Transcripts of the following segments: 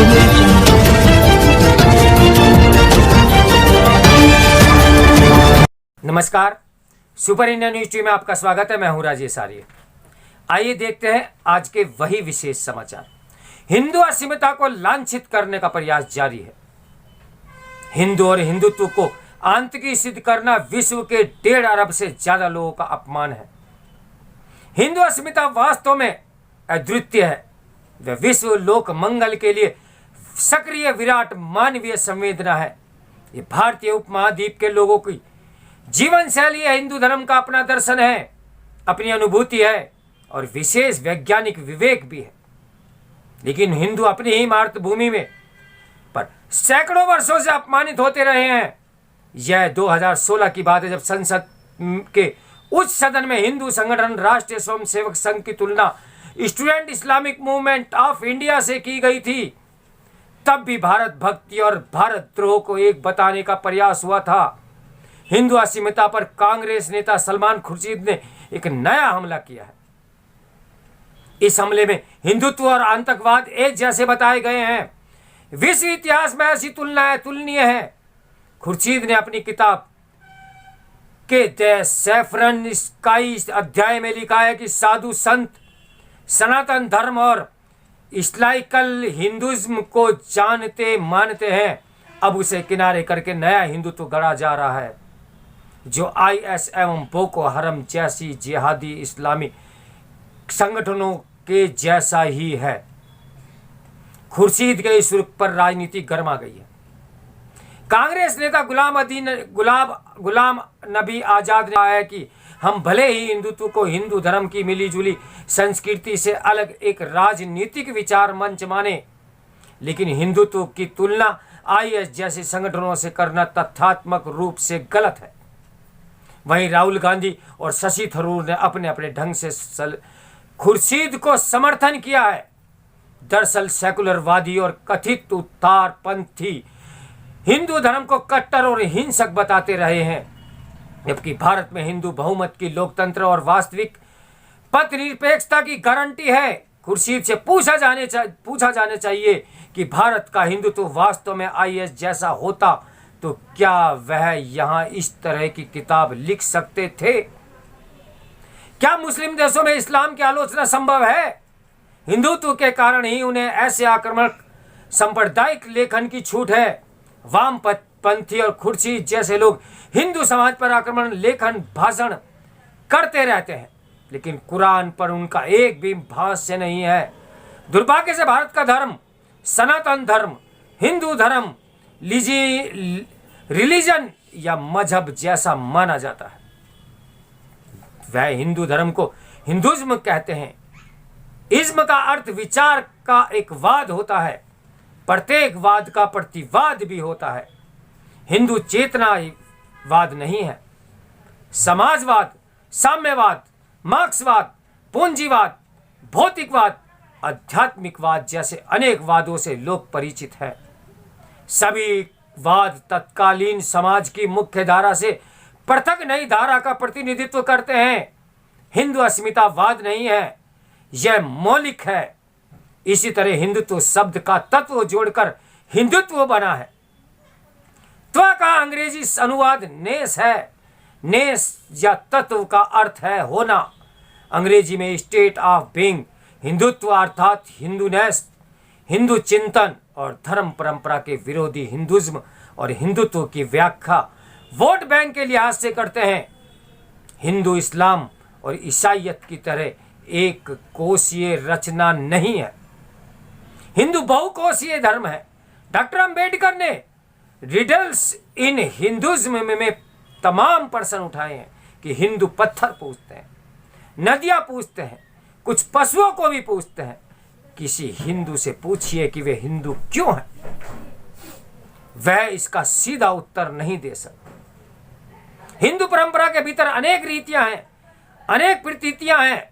audio jungle. नमस्कार, super India news TV में आपका स्वागत है। मैं हूं राजेश आर्य। आइए देखते हैं आज के वही विशेष समाचार। हिंदू अस्मिता को लांछित करने का प्रयास जारी है। हिंदू और हिंदुत्व को आंतरिक सिद्ध करना विश्व के 1.5 अरब से ज्यादा लोगों का अपमान है। हिंदू अस्मिता वास्तव में अद्वितीय है। वह विश्व लोक मंगल के लिए सक्रिय विराट मानवीय संवेदना है। ये भारतीय उपमहाद्वीप के लोगों की जीवन शैली है। हिंदू धर्म का अपना दर्शन है, अपनी अनुभूति है और विशेष वैज्ञानिक विवेक भी है। लेकिन हिंदू अपनी ही मातृभूमि में पर सैकड़ों वर्षों से अपमानित होते रहे हैं। यह 2016 की बात है, जब संसद के उच्च सदन में हिंदू संगठन राष्ट्रीय स्वयंसेवक संघ की तुलना student Islamic movement of India से की गई थी। तब भी भारत भक्ति और भारत द्रोह को एक बताने का प्रयास हुआ था। हिंदू अस्मिता पर कांग्रेस नेता सलमान खुर्शीद ने एक नया हमला किया है। इस हमले में हिंदुत्व और आतंकवाद एक जैसे बताए गए हैं। विश्व इतिहास में ऐसी तुलनाएं तुलनीय है। खुर्शीद ने अपनी किताब के द सैफरन स्काई अध्याय में लिखा है कि साधु संत सनातन धर्म और इस्लामिकल हिंदुज्म को जानते मानते हैं। अब उसे किनारे करके नया हिंदुत्व गढ़ा जा रहा है, जो IS एवं बोको हरम जैसी जिहादी इस्लामी संगठनों के जैसा ही है। खुर्शीद के इस रुख पर राजनीति गर्मा गई है। कांग्रेस नेता गुलाम नबी आजाद ने कहा है कि हम भले ही हिंदुत्व को हिंदू धर्म की मिलीजुली संस्कृति से अलग एक राजनीतिक विचार मंच माने, लेकिन हिंदुत्व की तुलना IS जैसे संगठनों से करना तथ्यात्मक रूप से गलत है। वहीं राहुल गांधी और शशि थरूर ने अपने अपने ढंग से खुर्शीद को समर्थन किया है। दरअसल सेकुलरवादी और कथित उत्तरपंथी हिंदू धर्म को कट्टर और हिंसक बताते रहे हैं, जबकि भारत में हिंदू बहुमत की लोकतंत्र और वास्तविक पथ निरपेक्षता की गारंटी है। खुर्शीद से पूछा जाने चाहिए कि भारत का हिंदुत्व वास्तव में IS जैसा होता तो क्या वह यहाँ इस तरह की किताब लिख सकते थे? क्या मुस्लिम देशों में इस्लाम की आलोचना संभव है? हिंदुत्व के कारण ही उन्हें ऐसे आक्रामक सांप्रदायिक लेखन की छूट है। वामपंथी और खुर्शीद जैसे लोग हिंदू समाज पर आक्रमण लेखन भाषण करते रहते हैं, लेकिन कुरान पर उनका एक भी भाष्य नहीं है। दुर्भाग्य से भारत का धर्म, सनातन धर्म, हिंदू धर्म रिलीजन या मजहब जैसा माना जाता है। वह हिंदू धर्म को हिंदुज्म कहते हैं। इज्म का अर्थ विचार का एक वाद होता है। प्रत्येक वाद का प्रतिवाद भी होता है। हिंदू चेतनावाद नहीं है। समाजवाद, साम्यवाद, मार्क्सवाद, पूंजीवाद, भौतिकवाद, आध्यात्मिकवाद जैसे अनेक वादों से लोग परिचित हैं। सभी वाद तत्कालीन समाज की मुख्य धारा से पृथक नई धारा का प्रतिनिधित्व करते हैं। हिंदू अस्मितावाद नहीं है, यह मौलिक है। इसी तरह हिंदुत्व शब्द का तत्व जोड़कर हिंदुत्व बना है। त्व का अंग्रेजी अनुवाद नेस है। नेस या तत्व का अर्थ है होना। अंग्रेजी में स्टेट ऑफ बीइंग। हिंदुत्व अर्थात हिंदूनेस, हिंदू चिंतन और धर्म परंपरा के विरोधी हिंदुज्म और हिंदुत्व की व्याख्या वोट बैंक के लिहाज से करते हैं। हिंदू इस्लाम और ईसाईयत की तरह एक कोशीय रचना नहीं है। हिंदू बहुकोशीय धर्म है। डॉक्टर अंबेडकर ने रिडल्स इन हिंदुज्म में तमाम प्रश्न उठाए हैं कि हिंदू पत्थर पूजते हैं, नदियां पूजते हैं, कुछ पशुओं को भी पूजते हैं। किसी हिंदू से पूछिए कि वे हिंदू क्यों हैं, वह इसका सीधा उत्तर नहीं दे सकता। हिंदू परंपरा के भीतर अनेक रीतियां हैं, अनेक प्रतीतियां हैं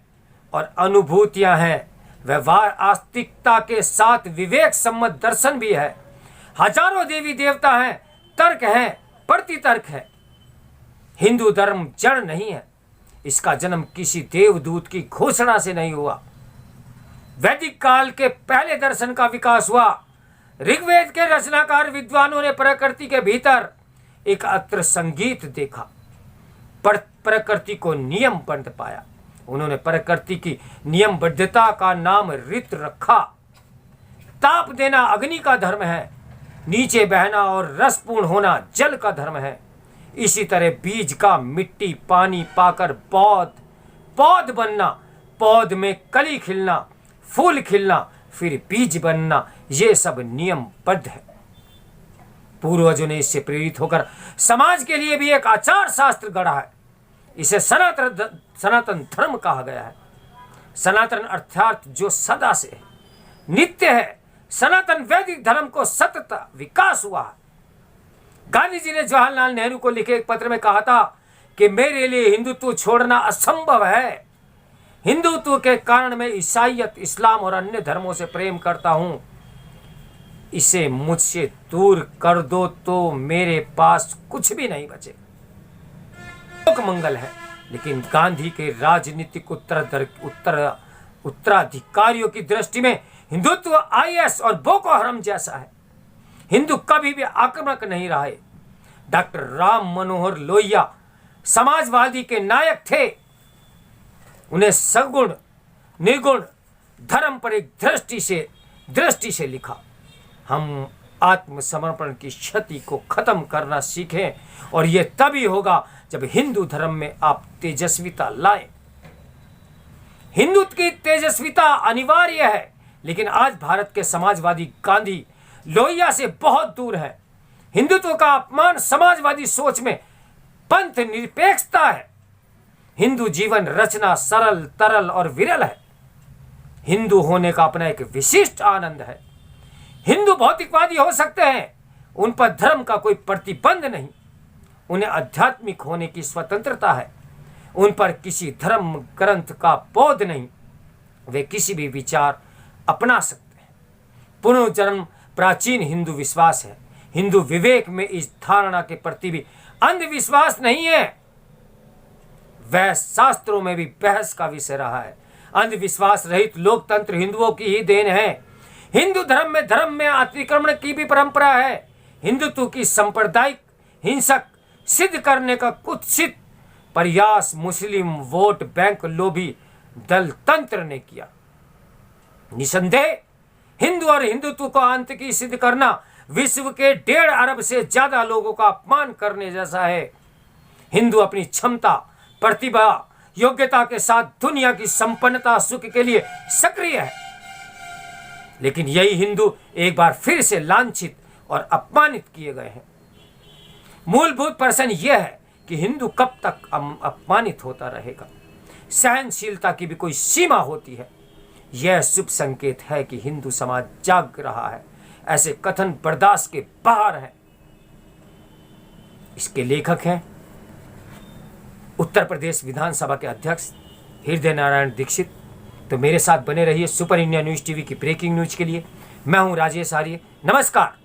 और अनुभूतियां हैं। व्यवहार आस्तिकता के साथ विवेक सम्मत दर्शन भी है। हजारों देवी देवता हैं, तर्क है, प्रतितर्क है। हिंदू धर्म जड़ नहीं है। इसका जन्म किसी देवदूत की घोषणा से नहीं हुआ। वैदिक काल के पहले दर्शन का विकास हुआ। ऋग्वेद के रचनाकार विद्वानों ने प्रकृति के भीतर एक अत्र संगीत देखा, प्रकृति को नियमबद्ध पाया। उन्होंने प्रकृति की नियमबद्धता का नाम ऋत रखा। ताप देना अग्नि का धर्म है, नीचे बहना और रसपूर्ण होना जल का धर्म है। इसी तरह बीज का मिट्टी पानी पाकर पौध बनना, पौध में कली खिलना, फूल खिलना, फिर बीज बनना, ये सब नियमबद्ध है। पूर्वजों ने इससे प्रेरित होकर समाज के लिए भी एक आचार शास्त्र गढ़ा है। इसे सनातन धर्म कहा गया है। सनातन अर्थात जो सदा से है, नित्य है। सनातन वैदिक धर्म को सतत विकास हुआ है। गांधी जी ने जवाहरलाल नेहरू को लिखे एक पत्र में कहा था कि मेरे लिए हिंदुत्व छोड़ना असंभव है। हिंदुत्व के कारण मैं ईसाईयत, इस्लाम और अन्य धर्मों से प्रेम करता हूं। इसे मुझसे दूर कर दो तो मेरे पास कुछ भी नहीं बचे। लोक मंगल है, लेकिन गांधी के राजनीतिक उत्तराधिकारियों की दृष्टि में हिंदुत्व आईएस और बोको हराम जैसा है। हिंदू कभी भी आक्रामक नहीं रहे। डॉक्टर राम मनोहर लोहिया समाजवादी के नायक थे। उन्हें सगुण निर्गुण धर्म पर एक दृष्टि से लिखा। हम आत्मसमर्पण की क्षति को खत्म करना सीखें, और यह तभी होगा जब हिंदू धर्म में आप तेजस्विता लाएं। हिंदुत्व की तेजस्विता अनिवार्य है, लेकिन आज भारत के समाजवादी गांधी लोहिया से बहुत दूर है। हिंदुत्व का अपमान समाजवादी सोच में पंथ निरपेक्षता है। हिंदू जीवन रचना सरल, तरल और विरल है। हिंदू होने का अपना एक विशिष्ट आनंद है। हिंदू भौतिकवादी हो सकते हैं, उन पर धर्म का कोई प्रतिबंध नहीं। उन्हें आध्यात्मिक होने की स्वतंत्रता है। उन पर किसी धर्म ग्रंथ का बोध नहीं। वे किसी भी विचार अपना सकते हैं। पुनर्जन्म प्राचीन हिंदू विश्वास है। हिंदू विवेक में इस धारणा के प्रति भी अंधविश्वास नहीं है। वह शास्त्रों में भी बहस का विषय रहा है। अंधविश्वास रहित लोकतंत्र हिंदुओं की ही देन है। हिंदू धर्म में अतिक्रमण की भी परंपरा है। हिंदुत्व की सांप्रदायिक हिंसक सिद्ध करने का कुत्सित प्रयास मुस्लिम वोट बैंक लोभी दल तंत्र ने किया। निसंदेह हिंदू और हिंदुत्व को आंतकी सिद्ध करना विश्व के 1.5 अरब से ज्यादा लोगों का अपमान करने जैसा है। हिंदू अपनी क्षमता, प्रतिभा, योग्यता के साथ दुनिया की संपन्नता, सुख के लिए सक्रिय है। लेकिन यही हिंदू एक बार फिर से लांछित और अपमानित किए गए हैं। मूलभूत प्रश्न यह है कि हिंदू कब तक अपमानित होता रहेगा। सहनशीलता की भी कोई सीमा होती है। यह शुभ संकेत है कि हिंदू समाज जाग रहा है। ऐसे कथन बर्दाश्त के बाहर हैं। इसके लेखक हैं उत्तर प्रदेश विधानसभा के अध्यक्ष हृदय नारायण दीक्षित। तो मेरे साथ बने रहिए सुपर इंडिया न्यूज टीवी की ब्रेकिंग न्यूज के लिए। मैं हूं राजेश आर्य। नमस्कार।